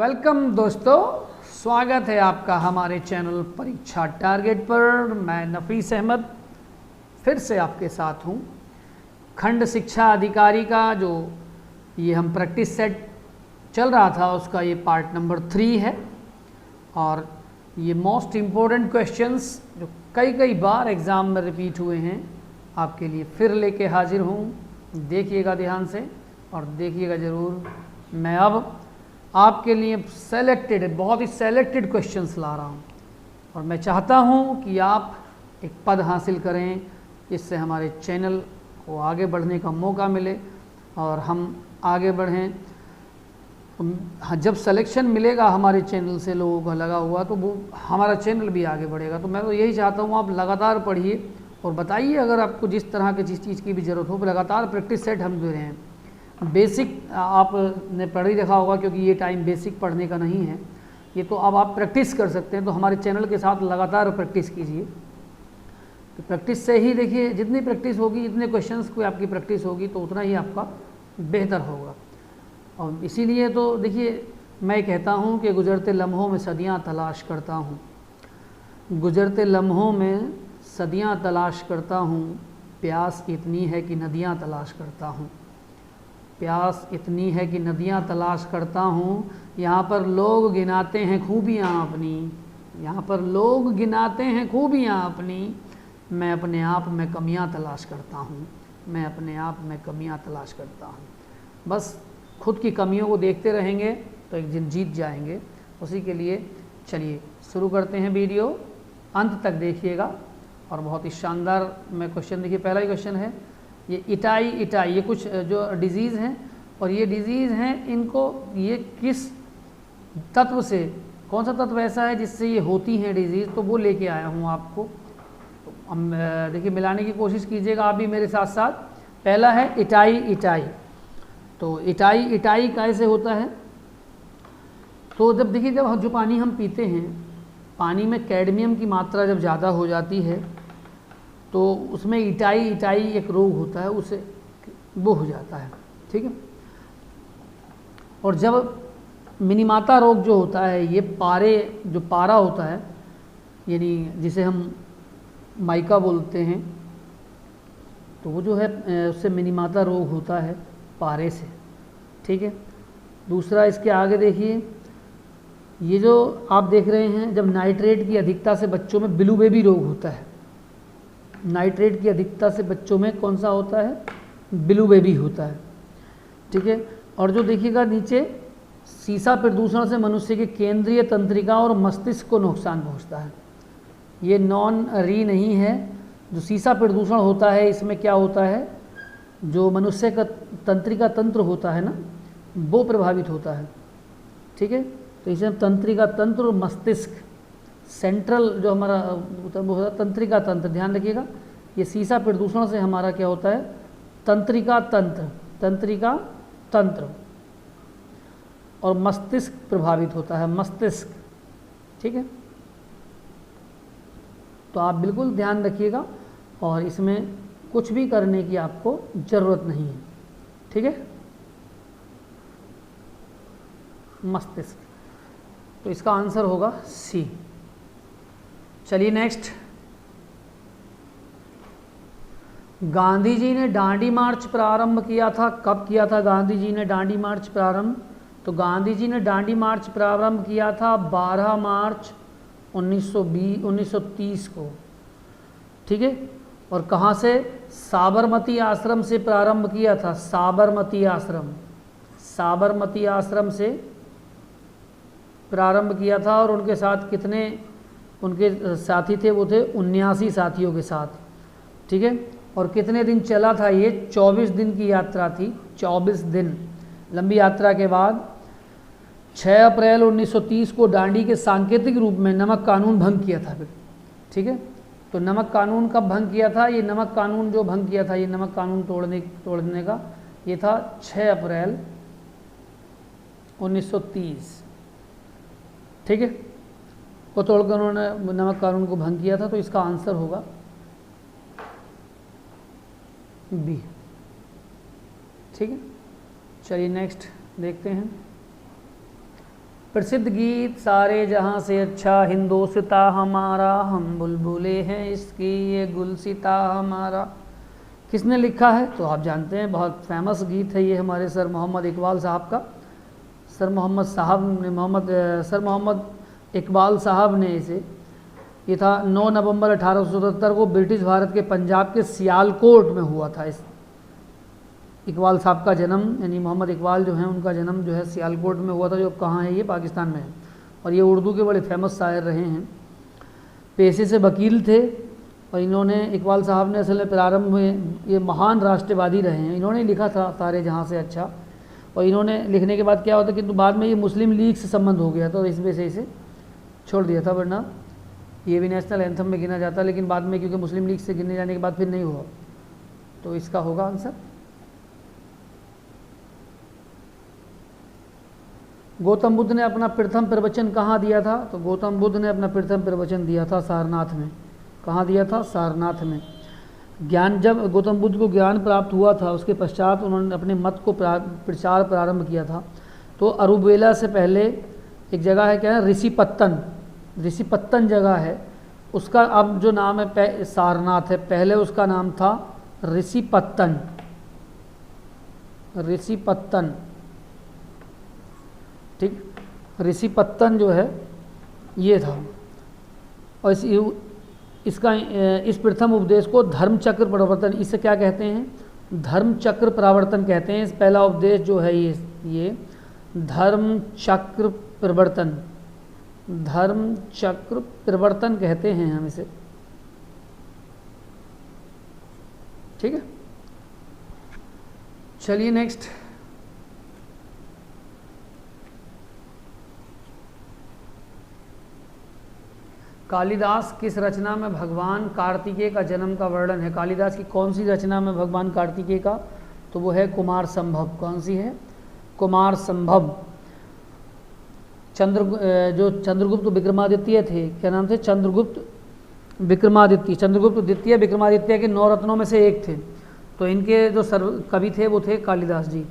Welcome दोस्तों, स्वागत है आपका हमारे चैनल परीक्षा टारगेट पर। मैं नफीस अहमद फिर से आपके साथ हूँ। खंड शिक्षा अधिकारी का जो ये हम प्रैक्टिस सेट चल रहा था उसका ये पार्ट नंबर 3 है और ये मोस्ट इम्पोर्टेंट क्वेश्चंस जो कई बार एग्ज़ाम में रिपीट हुए हैं आपके लिए फिर लेके हाजिर हूँ। देखिएगा ध्यान से और देखिएगा ज़रूर। मैं अब आपके लिए बहुत ही सेलेक्टेड क्वेश्चंस ला रहा हूँ और मैं चाहता हूँ कि आप एक पद हासिल करें जिससे हमारे चैनल को आगे बढ़ने का मौका मिले और हम आगे बढ़ें। जब सिलेक्शन मिलेगा हमारे चैनल से लोगों का लगा हुआ तो वो हमारा चैनल भी आगे बढ़ेगा। तो मैं तो यही चाहता हूँ आप लगातार पढ़िए और बताइए अगर आपको जिस तरह की जिस चीज़ की भी ज़रूरत हो। लगातार प्रैक्टिस सेट हम दे रहे हैं। बेसिक आपने पढ़ ही रखा होगा क्योंकि ये टाइम बेसिक पढ़ने का नहीं है, ये तो अब आप प्रैक्टिस कर सकते हैं। तो हमारे चैनल के साथ लगातार प्रैक्टिस कीजिए। तो प्रैक्टिस से ही देखिए, जितनी प्रैक्टिस होगी, जितने क्वेश्चंस को आपकी प्रैक्टिस होगी तो उतना ही आपका बेहतर होगा। और इसीलिए तो देखिए मैं कहता हूँ कि गुज़रते लम्हों में सदियाँ तलाश करता हूँ, गुज़रते लम्हों में सदियाँ तलाश करता हूँ, प्यास इतनी है कि नदियाँ तलाश करता हूँ, प्यास इतनी है कि नदियाँ तलाश करता हूँ। यहाँ पर लोग गिनाते हैं खूबियाँ अपनी, यहाँ पर लोग गिनाते हैं खूबियाँ अपनी, मैं अपने आप में कमियाँ तलाश करता हूँ, मैं अपने आप में कमियाँ तलाश करता हूँ। बस खुद की कमियों को देखते रहेंगे तो एक दिन जीत जाएंगे। उसी के लिए चलिए शुरू करते हैं वीडियो, अंत तक देखिएगा और बहुत ही शानदार मैं क्वेश्चन देखिए। पहला ही क्वेश्चन है ये इटाई, ये कुछ जो डिजीज़ हैं और ये डिजीज़ हैं, इनको ये किस तत्व से, कौन सा तत्व ऐसा है जिससे ये होती हैं डिजीज़, तो वो लेके आया हूँ आपको। तो देखिए मिलाने की कोशिश कीजिएगा आप भी मेरे साथ साथ। पहला है इटाई। तो इटाई कैसे होता है? तो जब देखिए जब जो पानी हम पीते हैं, पानी में कैडमियम की मात्रा जब ज़्यादा हो जाती है तो उसमें इटाई एक रोग होता है, उसे वो हो जाता है, ठीक है। और जब मिनीमाता रोग जो होता है, ये जो पारा होता है, यानी जिसे हम माइका बोलते हैं, तो वो जो है उससे मिनीमाता रोग होता है पारे से, ठीक है। दूसरा इसके आगे देखिए, ये जो आप देख रहे हैं, जब नाइट्रेट की अधिकता से बच्चों में ब्लू बेबी रोग होता है। नाइट्रेट की अधिकता से बच्चों में कौन सा होता है? ब्लू बेबी होता है, ठीक है। और जो देखिएगा नीचे, सीसा प्रदूषण से मनुष्य के केंद्रीय तंत्रिका और मस्तिष्क को नुकसान पहुंचता है। ये नॉन री नहीं है। जो सीसा प्रदूषण होता है इसमें क्या होता है, जो मनुष्य का तंत्रिका तंत्र होता है ना, वो प्रभावित होता है, ठीक है। तो इसे तंत्रिका तंत्र और मस्तिष्क, सेंट्रल जो हमारा वो होता है तंत्रिका तंत्र, ध्यान रखिएगा। ये सीसा प्रदूषण से हमारा क्या होता है? तंत्रिका तंत्र और मस्तिष्क प्रभावित होता है, मस्तिष्क, ठीक है। तो आप बिल्कुल ध्यान रखिएगा और इसमें कुछ भी करने की आपको ज़रूरत नहीं है, ठीक है। मस्तिष्क, तो इसका आंसर होगा सी। चलिए नेक्स्ट, गांधी जी ने डांडी मार्च प्रारंभ किया था। कब किया था गांधी जी ने डांडी मार्च प्रारंभ? तो गांधी जी ने डांडी मार्च प्रारंभ किया था 12 मार्च 1930 को, ठीक है। और कहाँ से? साबरमती आश्रम से प्रारंभ किया था। साबरमती आश्रम से प्रारंभ किया था। और उनके साथ कितने उनके साथी थे? वो थे 79 साथियों के साथ, ठीक है। और कितने दिन चला था ये? 24 दिन की यात्रा थी, 24 दिन लंबी यात्रा के बाद 6 अप्रैल 1930 को डांडी के सांकेतिक रूप में नमक कानून भंग किया था, ठीक है। तो नमक कानून कब भंग किया था? ये नमक कानून जो भंग किया था, ये नमक कानून तोड़ने का ये था 6 अप्रैल 1930, ठीक है। वो तोड़कर उन्होंने नमक कानून को भंग किया था। तो इसका आंसर होगा बी, ठीक है। चलिए नेक्स्ट देखते हैं। प्रसिद्ध गीत सारे जहाँ से अच्छा हिंदोस्तां हमारा, हम बुलबुले हैं इसकी ये गुलसिता हमारा, किसने लिखा है? तो आप जानते हैं, बहुत फेमस गीत है ये हमारे सर मोहम्मद इकबाल साहब का। सर मोहम्मद इकबाल साहब ने इसे, ये था 9 नवंबर 1877 को ब्रिटिश भारत के पंजाब के सियालकोट में हुआ था। इस इकबाल साहब का जन्म, यानी मोहम्मद इकबाल जो हैं उनका जन्म जो है सियालकोट में हुआ था, जो कहाँ है? ये पाकिस्तान में है। और ये उर्दू के बड़े फेमस शायर रहे हैं, पेशे से वकील थे। और इन्होंने, इकबाल साहब ने असल में प्रारंभ में ये महान राष्ट्रवादी रहे हैं, इन्होंने लिखा था सारे जहाँ से अच्छा। और इन्होंने लिखने के बाद क्या होता, किंतु बाद में ये मुस्लिम लीग से संबंध हो गया था, तो इस वजह से इसे छोड़ दिया था, वरना ये भी नेशनल एंथम में गिना जाता। लेकिन बाद में क्योंकि मुस्लिम लीग से गिनने जाने के बाद फिर नहीं हुआ, तो इसका होगा आंसर। गौतम बुद्ध ने अपना प्रथम प्रवचन कहाँ दिया था? तो गौतम बुद्ध ने अपना प्रथम प्रवचन दिया था सारनाथ में। कहाँ दिया था? सारनाथ में। ज्ञान, जब गौतम बुद्ध को ज्ञान प्राप्त हुआ था उसके पश्चात उन्होंने अपने मत को प्रचार प्रारंभ किया था। तो अरुबेला से पहले एक जगह है, क्या है? ऋषिपत्तन जगह है, उसका अब जो नाम है सारनाथ है, पहले उसका नाम था ऋषिपत्तन। ठीक, ऋषिपत्तन जो है ये था। और इस प्रथम उपदेश को धर्म चक्र प्रवर्तन, इसे क्या कहते हैं? धर्म चक्र प्रवर्तन कहते हैं। इस पहला उपदेश जो है ये धर्म चक्र प्रवर्तन कहते हैं हम इसे। ठीक है, चलिए नेक्स्ट। कालिदास किस रचना में भगवान कार्तिकेय का जन्म का वर्णन है? कालिदास की कौन सी रचना में भगवान कार्तिकेय का? तो वो है कुमार संभव। कौन सी है? कुमार संभव। जो चंद्रगुप्त विक्रमादित्य थे, क्या नाम थे? चंद्रगुप्त द्वितीय विक्रमादित्य के 9 रत्नों में से एक थे। तो इनके जो कवि थे वो थे कालिदास जी।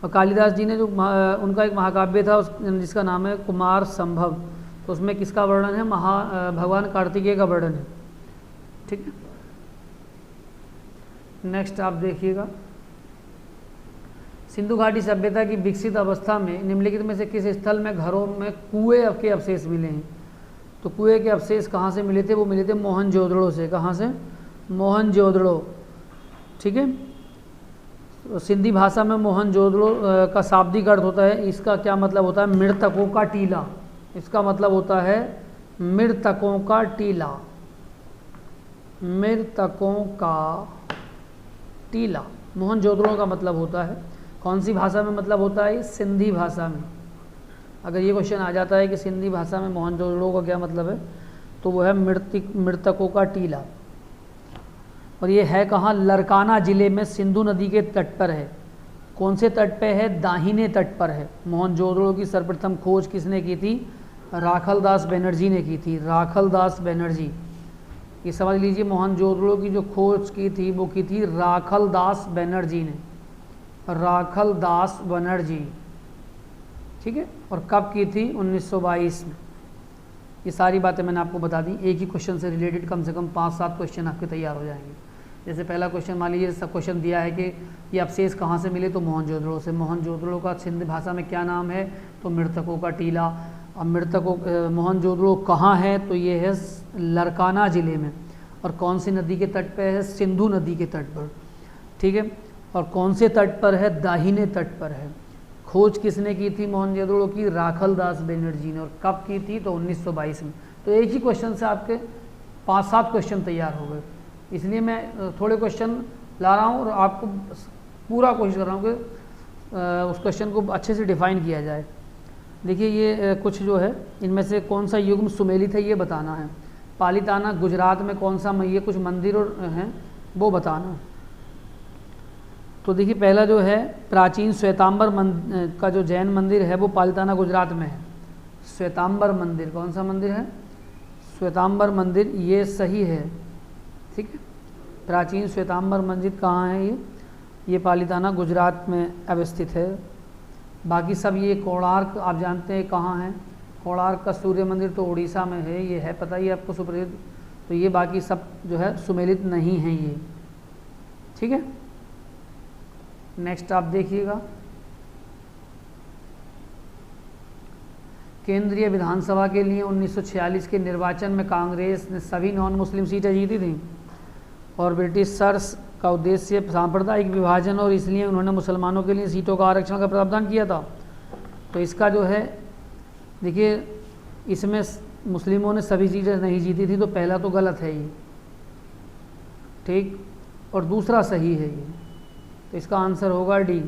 और कालिदास जी ने जो उनका एक महाकाव्य था जिसका नाम है कुमार संभव, तो उसमें किसका वर्णन है? भगवान कार्तिकेय का वर्णन है। ठीक है, नेक्स्ट आप देखिएगा। सिंधु घाटी सभ्यता की विकसित अवस्था में निम्नलिखित में से किस स्थल में घरों में कुएं के अवशेष मिले हैं? तो कुएं के अवशेष कहाँ से मिले थे? वो मिले थे मोहनजोदड़ो से। कहाँ से? मोहनजोदड़ो। ठीक है, तो सिंधी भाषा में मोहनजोदड़ो का शाब्दिक अर्थ होता है, इसका क्या मतलब होता है? मृतकों का टीला। इसका मतलब होता है मृतकों का टीला। मृतकों का टीला मोहनजोदड़ो का मतलब होता है। कौन सी भाषा में मतलब होता है? सिंधी भाषा में। अगर ये क्वेश्चन आ जाता है कि सिंधी भाषा में मोहनजोदड़ो का क्या मतलब है, तो वो है मृतकों का टीला। और ये है कहाँ? लरकाना ज़िले में सिंधु नदी के तट पर है। कौन से तट पे है? दाहिने तट पर है। मोहनजोदड़ो की सर्वप्रथम खोज किसने की थी? राखलदास बनर्जी ने की थी। राखलदास बनर्जी, ये समझ लीजिए, मोहनजोदड़ो की जो खोज की थी वो की थी राखलदास बनर्जी ने। राखलदास बनर्जी, ठीक है। और कब की थी? 1922 में। ये सारी बातें मैंने आपको बता दी। एक ही क्वेश्चन से रिलेटेड कम से कम 5-7 क्वेश्चन आपके तैयार हो जाएंगे। जैसे पहला क्वेश्चन मान लीजिए, सब क्वेश्चन दिया है कि ये अवशेष कहाँ से मिले, तो मोहनजोदड़ो से। मोहनजोदड़ो का सिंध भाषा में क्या नाम है? तो मृतकों का टीला। अब मोहनजोदड़ो कहाँ है? तो ये है लरकाना ज़िले में। और कौन सी नदी के तट पर है? सिंधु नदी के तट पर, ठीक है। और कौन से तट पर है? दाहिने तट पर है। खोज किसने की थी मोहनजोदड़ो की? राखलदास बनर्जी ने। और कब की थी? तो 1922 में। तो एक ही क्वेश्चन से आपके 5-7 क्वेश्चन तैयार हो गए। इसलिए मैं थोड़े क्वेश्चन ला रहा हूँ और आपको पूरा कोशिश कर रहा हूँ कि उस क्वेश्चन को अच्छे से डिफाइन किया जाए। देखिए, ये कुछ जो है इनमें से कौन सा युग्म सुमेलित है ये बताना है। पालिताना गुजरात में कौन सा, ये कुछ मंदिर हैं वो बताना। तो देखिए, पहला जो है प्राचीन श्वेतांबर का जो जैन मंदिर है वो पालिताना गुजरात में है। श्वेतांबर मंदिर, कौन सा मंदिर है? श्वेतांबर मंदिर, ये सही है, ठीक है। प्राचीन श्वेतांबर मंदिर कहाँ है? ये पालिताना गुजरात में अवस्थित है। बाकी सब ये कोणार्क आप जानते हैं कहाँ है? कोणार्क का सूर्य मंदिर तो उड़ीसा में है, ये है पता ही आपको सुप्रसिद्ध। तो ये बाकी सब जो है सुमेलित नहीं है ये, ठीक है। नेक्स्ट आप देखिएगा, केंद्रीय विधानसभा के लिए 1946 के निर्वाचन में कांग्रेस ने सभी नॉन मुस्लिम सीटें जीती थी और ब्रिटिशर्स का उद्देश्य सांप्रदायिक विभाजन और इसलिए उन्होंने मुसलमानों के लिए सीटों का आरक्षण का प्रावधान किया था। तो इसका जो है देखिए, इसमें मुस्लिमों ने सभी सीटें नहीं जीती थी, तो पहला तो गलत है ये, ठीक, और दूसरा सही है ये। तो इसका आंसर होगा डी।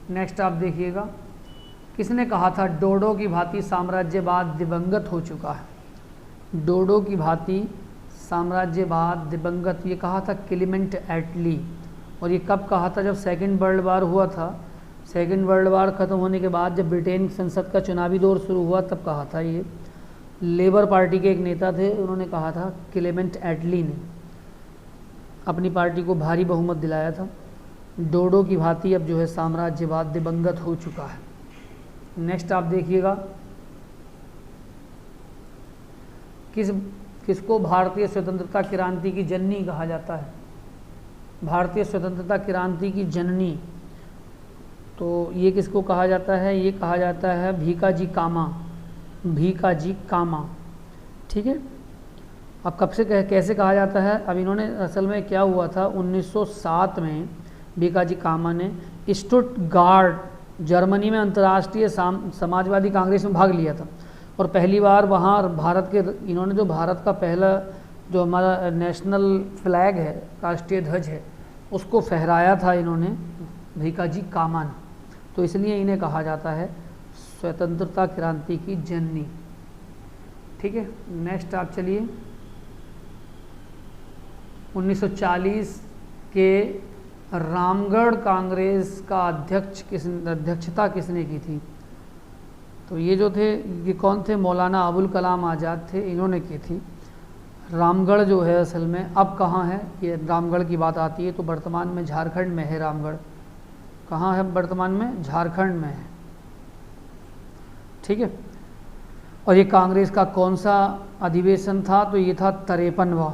नेक्स्ट आप देखिएगा, किसने कहा था डोडो की भांति साम्राज्यवाद दिवंगत हो चुका है। डोडो की भांति साम्राज्यवाद दिवंगत, ये कहा था क्लीमेंट एटली। और ये कब कहा था? जब सेकेंड वर्ल्ड वार हुआ था। सेकेंड वर्ल्ड वार ख़त्म होने के बाद जब ब्रिटेन संसद का चुनावी दौर शुरू हुआ तब कहा था ये। लेबर पार्टी के एक नेता थे, उन्होंने कहा था, क्लेमेंट एटली ने अपनी पार्टी को भारी बहुमत दिलाया था। डोडो की भांति अब जो है साम्राज्यवाद दिवंगत हो चुका है। नेक्स्ट आप देखिएगा, किसको भारतीय स्वतंत्रता क्रांति की जननी कहा जाता है? भारतीय स्वतंत्रता क्रांति की जननी, तो ये किसको कहा जाता है? ये कहा जाता है भीकाजी कामा। भीकाजी कामा, ठीक है। अब कब से कैसे कहा जाता है? अब इन्होंने असल में क्या हुआ था, 1907 में भीकाजी कामा ने स्टुटगार्ट जर्मनी में अंतर्राष्ट्रीय समाजवादी कांग्रेस में भाग लिया था और पहली बार वहाँ भारत के इन्होंने जो भारत का पहला जो हमारा नेशनल फ्लैग है, राष्ट्रीय ध्वज है, उसको फहराया था इन्होंने, भीकाजी कामा ने। तो इसलिए इन्हें कहा जाता है स्वतंत्रता क्रांति की जननी, ठीक है। नेक्स्ट आप चलिए, 1940 के रामगढ़ कांग्रेस का अध्यक्षता किसने की थी? तो ये जो थे, ये कौन थे? मौलाना अबुल कलाम आज़ाद थे, इन्होंने की थी। रामगढ़ जो है असल में अब कहाँ है? ये रामगढ़ की बात आती है तो वर्तमान में झारखंड में है। रामगढ़ कहाँ है वर्तमान में? झारखंड में है, ठीक है। और ये कांग्रेस का कौन सा अधिवेशन था? तो ये था 53वां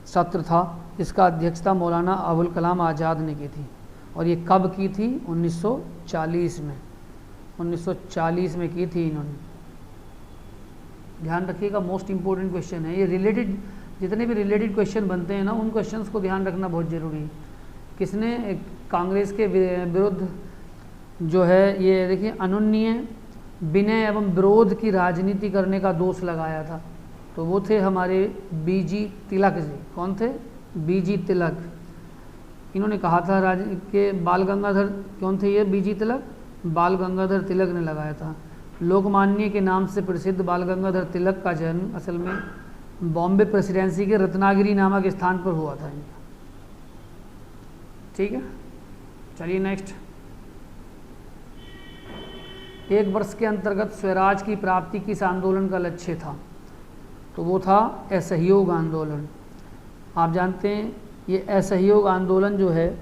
सत्र था, इसका अध्यक्षता मौलाना अबुल कलाम आज़ाद ने की थी। और ये कब की थी? 1940 में। 1940 में की थी इन्होंने। ध्यान रखिएगा, मोस्ट इम्पोर्टेंट क्वेश्चन है ये। रिलेटेड जितने भी रिलेटेड क्वेश्चन बनते हैं ना, उन क्वेश्चंस को ध्यान रखना बहुत ज़रूरी है। किसने कांग्रेस के विरुद्ध जो है ये देखिए अनुन्नीय विनय एवं विरोध की राजनीति करने का दोष लगाया था? तो वो थे हमारे बीजी तिलक जी। कौन थे? बीजी तिलक। इन्होंने कहा था के बाल गंगाधर, कौन थे ये? बीजी तिलक, बाल गंगाधर तिलक ने लगाया था। लोकमान्य के नाम से प्रसिद्ध बाल गंगाधर तिलक का जन्म असल में बॉम्बे प्रेसिडेंसी के रत्नागिरी नामक स्थान पर हुआ था इनका, ठीक है। चलिए नेक्स्ट, एक वर्ष के अंतर्गत स्वराज की प्राप्ति किस आंदोलन का लक्ष्य था? तो वो था असहयोग आंदोलन। आप जानते हैं ये असहयोग आंदोलन जो है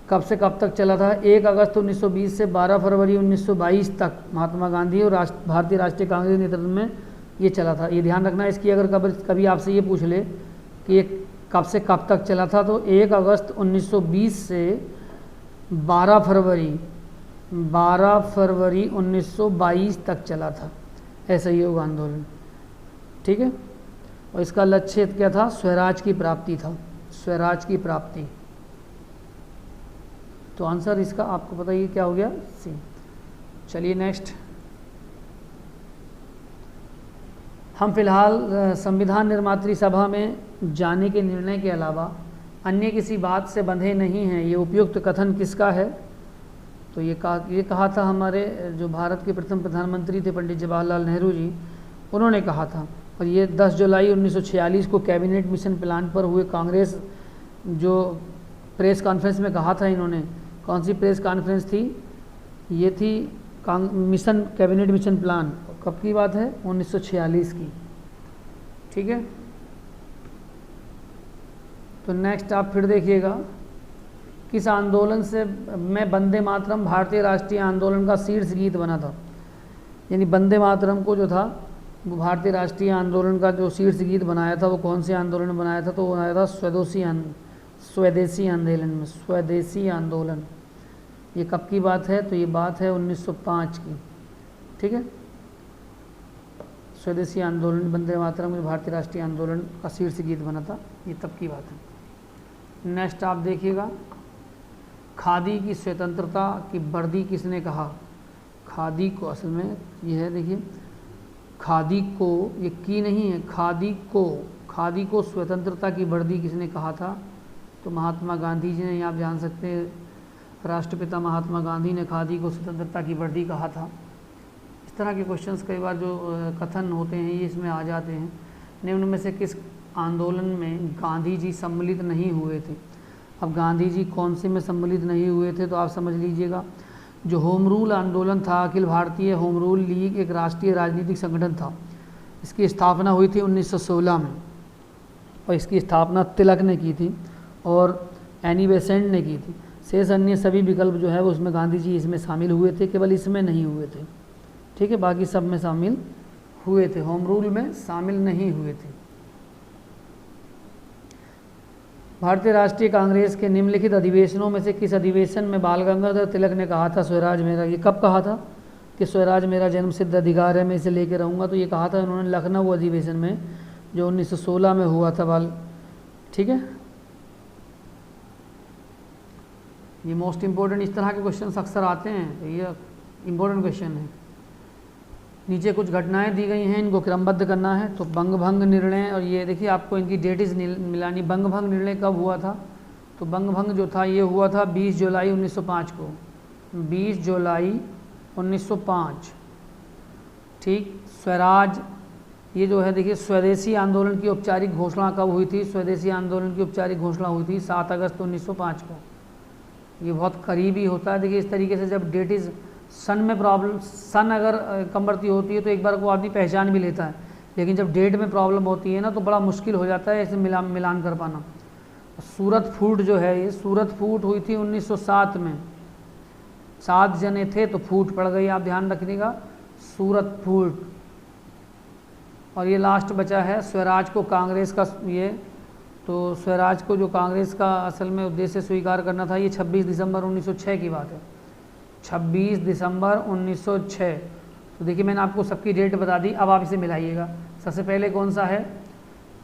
कब से कब तक चला था? 1 अगस्त 1920 से 12 फरवरी 1922 तक महात्मा गांधी और भारतीय राष्ट्रीय कांग्रेस नेतृत्व में ये चला था। ये ध्यान रखना इसकी, अगर कभी आपसे ये पूछ ले कि ये कब से कब तक चला था, तो 1 अगस्त 1920 से 12 फरवरी 1922 तक चला था असहयोग आंदोलन, ठीक है। और इसका लक्ष्य क्या था? स्वराज की प्राप्ति था, स्वराज की प्राप्ति। तो आंसर इसका आपको पता ही क्या हो गया? सी। चलिए नेक्स्ट, हम फिलहाल संविधान निर्मात्री सभा में जाने के निर्णय के अलावा अन्य किसी बात से बंधे नहीं हैं, ये उपयुक्त कथन किसका है? तो ये कहा था हमारे जो भारत के प्रथम प्रधानमंत्री थे पंडित जवाहरलाल नेहरू जी, उन्होंने कहा था। और ये 10 जुलाई 1946 को कैबिनेट मिशन प्लान पर हुए कांग्रेस जो प्रेस कॉन्फ्रेंस में कहा था इन्होंने। कौन सी प्रेस कॉन्फ्रेंस थी? ये थी मिशन, कैबिनेट मिशन प्लान। कब की बात है? 1946 की, ठीक है। तो नेक्स्ट आप फिर देखिएगा, किस आंदोलन से में वंदे मातरम भारतीय राष्ट्रीय आंदोलन का शीर्ष गीत बना था? यानी वंदे मातरम को जो था वो भारतीय राष्ट्रीय आंदोलन का जो शीर्ष गीत बनाया था वो कौन से आंदोलन में बनाया था? तो वो बनाया था स्वदेशी आंदोलन में। स्वदेशी आंदोलन ये कब की बात है? तो ये बात है 1905 की। ठीक है, स्वदेशी आंदोलन वंदे मातरम में भारतीय राष्ट्रीय आंदोलन का शीर्ष गीत बना था, ये तब की बात है। नेक्स्ट आप देखिएगा, खादी की स्वतंत्रता की वर्दी किसने कहा? खादी को असल में ये है, देखिए खादी को, ये की नहीं है, खादी को स्वतंत्रता की वर्दी किसने कहा था? तो महात्मा गांधी जी ने। ये आप जान सकते हैं, राष्ट्रपिता महात्मा गांधी ने खादी को स्वतंत्रता की वर्दी कहा था। इस तरह के क्वेश्चंस कई बार जो कथन होते हैं ये इसमें आ जाते हैं। निम्न में से किस आंदोलन में गांधी जी सम्मिलित नहीं हुए थे? अब गांधी जी कौन से में सम्मिलित नहीं हुए थे? तो आप समझ लीजिएगा, जो होम रूल आंदोलन था, Akhil Bharatiya home rule league एक राष्ट्रीय राजनीतिक संगठन था। इसकी स्थापना हुई थी 1916 में और इसकी स्थापना तिलक ने की थी और एनी बेसेंट ने की थी। शेष अन्य सभी विकल्प जो है वो उसमें गांधी जी इसमें शामिल हुए थे, केवल इसमें नहीं हुए थे। ठीक है, बाकी सब में शामिल हुए थे, होम रूल में शामिल नहीं हुए थे। भारतीय राष्ट्रीय कांग्रेस के निम्नलिखित अधिवेशनों में से किस अधिवेशन में बाल गंगाधर तिलक ने कहा था स्वराज मेरा? ये कब कहा था कि स्वराज मेरा जन्मसिद्ध अधिकार है, मैं इसे लेके रहूँगा? तो ये कहा था उन्होंने लखनऊ अधिवेशन में, जो 1916 में हुआ था बाल। ठीक है, ये मोस्ट इम्पोर्टेंट, इस तरह के क्वेश्चन अक्सर आते हैं, तो ये इम्पोर्टेंट क्वेश्चन है। नीचे कुछ घटनाएं दी गई हैं, इनको क्रमबद्ध करना है। तो बंग भंग निर्णय, और ये देखिए आपको इनकी डेट मिलानी। बंग भंग निर्णय कब हुआ था? तो बंग भंग जो था ये हुआ था 20 जुलाई 1905 को, 20 जुलाई 1905। ठीक, स्वराज ये जो है, देखिए स्वदेशी आंदोलन की औपचारिक घोषणा कब हुई थी? स्वदेशी आंदोलन की औपचारिक घोषणा हुई थी 7 अगस्त 1905 को। ये बहुत करीबी होता है। देखिए इस तरीके से जब डेट इज़ सन में प्रॉब्लम, सन अगर कमरती होती है तो एक बार को आदमी पहचान भी लेता है, लेकिन जब डेट में प्रॉब्लम होती है ना तो बड़ा मुश्किल हो जाता है इसे मिलान कर पाना। सूरत फूट जो है, ये सूरत फूट हुई थी 1907 में। 7 जने थे तो फूट पड़ गई, आप ध्यान रखिएगा, सूरत फूट। और ये लास्ट बचा है स्वराज को कांग्रेस का, ये तो स्वराज को जो कांग्रेस का असल में उद्देश्य स्वीकार करना था, ये 26 दिसंबर 1906 की बात है। 26 दिसंबर 1906। तो देखिए मैंने आपको सबकी डेट बता दी, अब आप इसे मिलाइएगा। सबसे पहले कौन सा है?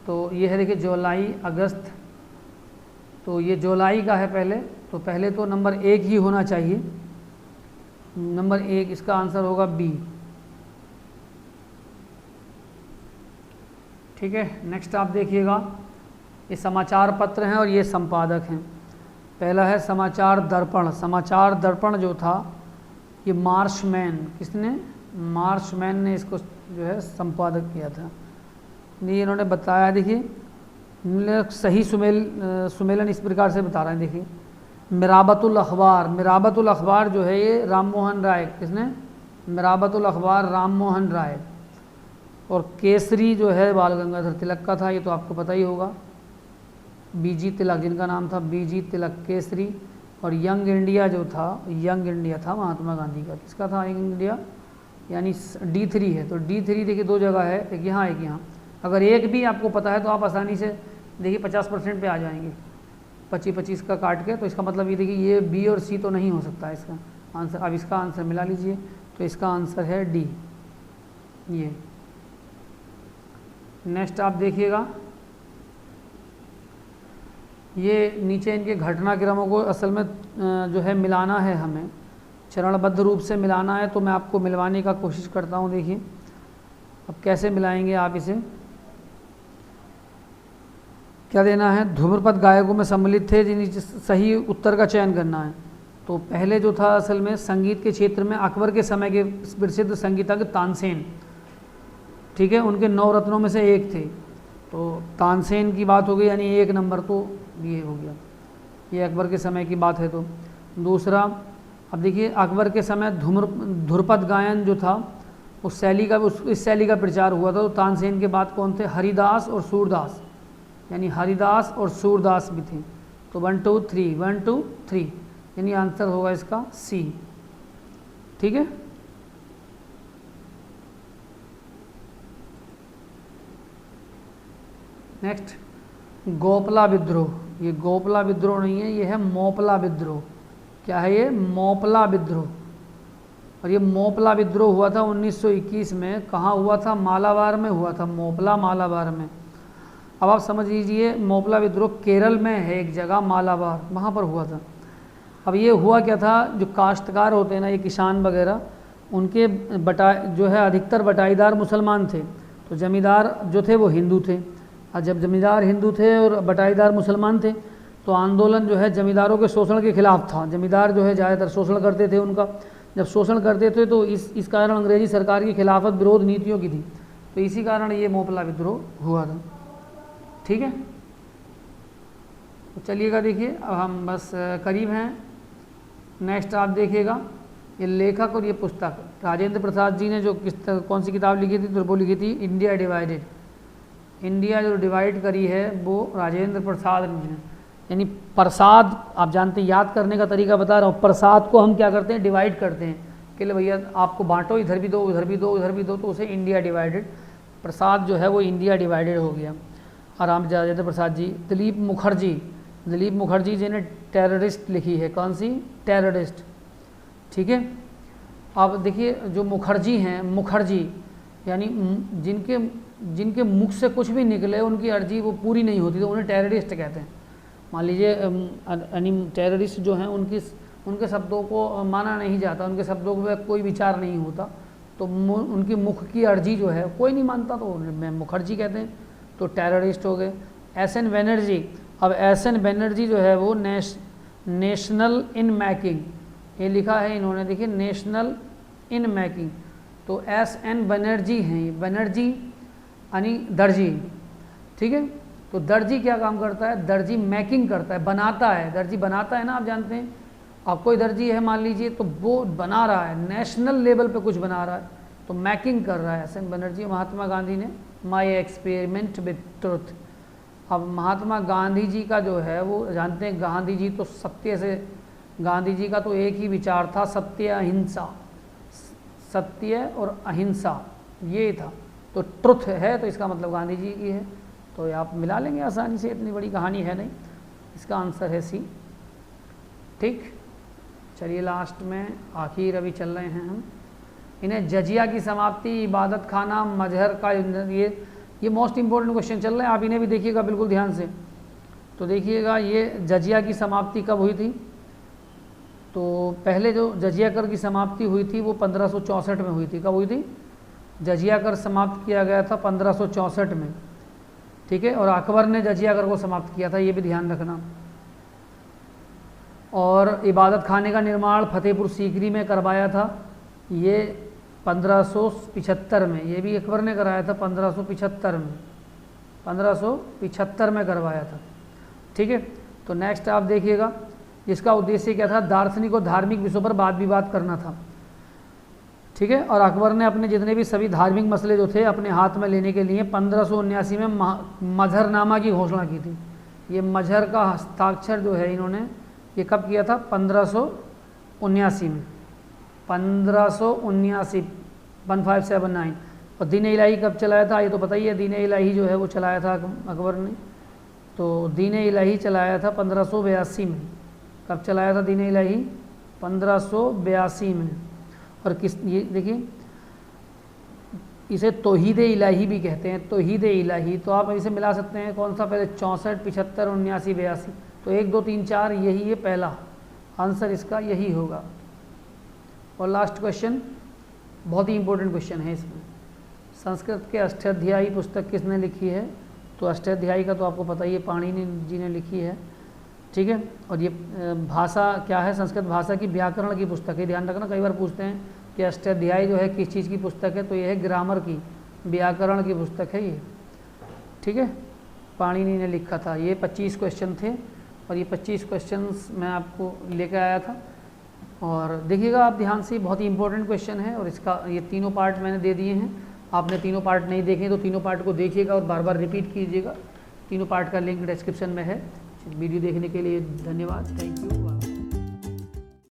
तो ये है, देखिए जुलाई अगस्त, तो ये जुलाई का है पहले। तो पहले तो नंबर 1 ही होना चाहिए, नंबर 1, इसका आंसर होगा बी। ठीक है, नेक्स्ट आप देखिएगा, ये समाचार पत्र हैं और ये संपादक हैं। पहला है समाचार दर्पण। समाचार दर्पण जो था ये मार्शमैन, किसने? मार्शमैन ने इसको जो है संपादक किया था। ये इन्होंने बताया, देखिए सही सुमेलन इस प्रकार से बता रहे हैं। देखिए मिराबतुल अखबार, मिराबतुल अखबार जो है ये राम मोहन राय, किसने? मिराबतुल अखबार राम मोहन राय। और केसरी जो है बाल गंगाधर तिलक का था, ये तो आपको पता ही होगा, बीजी तिलक, जिनका नाम था बीजी तिलक केसरी। और यंग इंडिया जो था, यंग इंडिया था महात्मा गांधी का। किसका था यंग इंडिया? यानी D3 है। तो D3 देखिए 2 जगह है, एक यहाँ एक यहाँ। अगर एक भी आपको पता है तो आप आसानी से देखिए 50% पे आ जाएंगे, 25-25 का काट के। तो इसका मतलब ये देखिए ये B और C तो नहीं हो सकता है इसका आंसर। अब इसका आंसर मिला लीजिए, तो इसका आंसर है D। ये नेक्स्ट आप देखिएगा, ये नीचे इनके घटनाक्रमों को असल में जो है मिलाना है, हमें चरणबद्ध रूप से मिलाना है। तो मैं आपको मिलवाने का कोशिश करता हूँ। देखिए अब कैसे मिलाएंगे आप इसे, क्या देना है? धूम्रपद गायकों में सम्मिलित थे, जिन सही उत्तर का चयन करना है। तो पहले जो था असल में संगीत के क्षेत्र में अकबर के समय के प्रसिद्ध संगीतज्ञ तानसेन, ठीक है, उनके 9 रत्नों में से एक थे। तो तानसेन की बात हो गई, यानी 1 नंबर तो ये हो गया, ये अकबर के समय की बात है। तो दूसरा, अब देखिए अकबर के समय धुरपद गायन जो था उस शैली का प्रचार हुआ था। तो तानसेन के बाद कौन थे? हरिदास और सूरदास, यानी हरिदास और सूरदास भी थे। तो 1 2 3 1 2 3, यानी आंसर होगा इसका सी। ठीक है, नेक्स्ट गोपला विद्रोह। ये गोपला विद्रोह नहीं है, ये है मोपला विद्रोह। क्या है ये? मोपला विद्रोह। और ये मोपला विद्रोह हुआ था 1921 में। कहाँ हुआ था? मालाबार में हुआ था, मोपला मालाबार में। अब आप समझ लीजिए, मोपला विद्रोह केरल में है एक जगह, मालाबार, वहाँ पर हुआ था। अब ये हुआ क्या था, जो काश्तकार होते हैं ना, ये किसान वगैरह, उनके जो है अधिकतर बटाईदार मुसलमान थे। तो जमींदार जो थे वो हिंदू थे, और जब जमींदार हिंदू थे और बटाईदार मुसलमान थे, तो आंदोलन जो है जमींदारों के शोषण के खिलाफ था। जमींदार जो है ज़्यादातर शोषण करते थे उनका। जब शोषण करते थे तो इस कारण अंग्रेजी सरकार की खिलाफत विरोध नीतियों की थी, तो इसी कारण ये मोपला विद्रोह हुआ था। ठीक है, तो चलिएगा देखिए, अब हम बस करीब हैं। नेक्स्ट आप देखिएगा, ये लेखक और ये पुस्तक, राजेंद्र प्रसाद जी ने जो कौन सी किताब लिखी थी, तो वो लिखी थी इंडिया डिवाइडेड। इंडिया जो डिवाइड करी है वो राजेंद्र प्रसाद ने, यानी प्रसाद, आप जानते हैं, याद करने का तरीका बता रहा हूँ। प्रसाद को हम क्या करते हैं? डिवाइड करते हैं कि ले भैया आपको बांटो, इधर भी दो, उधर भी दो, उधर भी दो, तो उसे इंडिया डिवाइडेड। प्रसाद जो है वो इंडिया डिवाइडेड हो गया। और राजेंद्र प्रसाद जी। दिलीप मुखर्जी जी ने टेररिस्ट लिखी है। कौन सी? टेररिस्ट। ठीक है, अब देखिए जो मुखर्जी हैं, मुखर्जी यानी जिनके मुख से कुछ भी निकले, उनकी अर्जी वो पूरी नहीं होती, तो उन्हें टेररिस्ट कहते हैं। मान लीजिए यानी टेररिस्ट जो हैं उनके शब्दों को माना नहीं जाता, उनके शब्दों में कोई विचार नहीं होता, तो उनकी मुख की अर्जी जो है कोई नहीं मानता, तो उन्हें मुखर्जी कहते हैं, तो टेररिस्ट हो गए। एस.एन. बनर्जी। अब एस.एन. बनर्जी जो है वो नेशनल इन मेकिंग, ये लिखा है इन्होंने, देखिए नेशनल इन मेकिंग, तो एस.एन. बनर्जी हैं। बनर्जी यानी दर्जी। ठीक है, तो दर्जी क्या काम करता है? दर्जी मेकिंग करता है, बनाता है। दर्जी बनाता है ना, आप जानते हैं। अब कोई दर्जी है मान लीजिए, तो वो बना रहा है, नेशनल लेवल पे कुछ बना रहा है, तो मेकिंग कर रहा है एस.एन. बनर्जी। महात्मा गांधी ने माई एक्सपेरिमेंट विथ ट्रुथ। अब महात्मा गांधी जी का जो है वो जानते हैं, गांधी जी तो सत्य से, गांधी जी का तो एक ही विचार था, सत्य अहिंसा, सत्य और अहिंसा ये था। तो ट्रुथ है तो इसका मतलब गांधी जी की है, तो आप मिला लेंगे आसानी से, इतनी बड़ी कहानी है नहीं। इसका आंसर है सी। ठीक, चलिए लास्ट में आखिर अभी चल रहे हैं हम। इन्हें जजिया की समाप्ति, इबादत खाना, मजहर का, ये मोस्ट इंपॉर्टेंट क्वेश्चन चल रहे हैं, आप इन्हें भी देखिएगा बिल्कुल ध्यान से। तो देखिएगा ये जजिया की समाप्ति कब हुई थी? तो पहले जो जजिया कर की समाप्ति हुई थी वो 1564 में हुई थी। कब हुई थी? जजिया कर समाप्त किया गया था 1564 में। ठीक है, और अकबर ने जजिया कर को समाप्त किया था, ये भी ध्यान रखना। और इबादत खाने का निर्माण फतेहपुर सीकरी में करवाया था, ये 1575 में, ये भी अकबर ने कराया था 1575 में, 1575 में करवाया था। ठीक है, तो नेक्स्ट आप देखिएगा, जिसका उद्देश्य क्या था? दार्शनिक और धार्मिक विषयों पर वाद विवाद करना था। ठीक है, और अकबर ने अपने जितने भी सभी धार्मिक मसले जो थे अपने हाथ में लेने के लिए 1579 में मजहरनामा की घोषणा की थी। ये मजहर का हस्ताक्षर जो है इन्होंने ये कब किया था? 1579 में, 1579, 1579। और दीन इलाही कब चलाया था? ये तो पता ही है, दीन इलाही जो है वो चलाया था अकबर ने। तो दीन इलाही चलाया था 1582 में। कब चलाया था दीन इलाही? 1582 में। और किस, ये देखिए इसे तौहीद इलाही भी कहते हैं, तौहीद इलाही। तो आप इसे मिला सकते हैं, कौन सा पहले? 64, 75, 79, 82। तो 1, 2, 3, 4 यही है पहला आंसर, इसका यही होगा। और लास्ट क्वेश्चन बहुत ही इंपॉर्टेंट क्वेश्चन है इसमें। संस्कृत के अष्टाध्यायी पुस्तक किसने लिखी है? तो अष्टाध्यायी का तो आपको पता ही है, पाणिनि जी ने लिखी है। ठीक है, और ये भाषा क्या है? संस्कृत भाषा की व्याकरण की पुस्तक है। ध्यान रखना, कई बार पूछते हैं कि अष्टाध्यायी जो है किस चीज़ की पुस्तक है, तो ये है ग्रामर की, व्याकरण की पुस्तक है ये। ठीक है, पाणिनि ने लिखा था। ये 25 क्वेश्चन थे और ये 25 क्वेश्चंस मैं आपको लेकर आया था। और देखिएगा आप ध्यान से, बहुत ही इंपॉर्टेंट क्वेश्चन है। और इसका ये तीनों पार्ट मैंने दे दिए हैं, आपने तीनों पार्ट नहीं देखे तो तीनों पार्ट को देखिएगा और बार बार रिपीट कीजिएगा। तीनों पार्ट का लिंक डिस्क्रिप्शन में है, वीडियो देखने के लिए धन्यवाद, थैंक यू।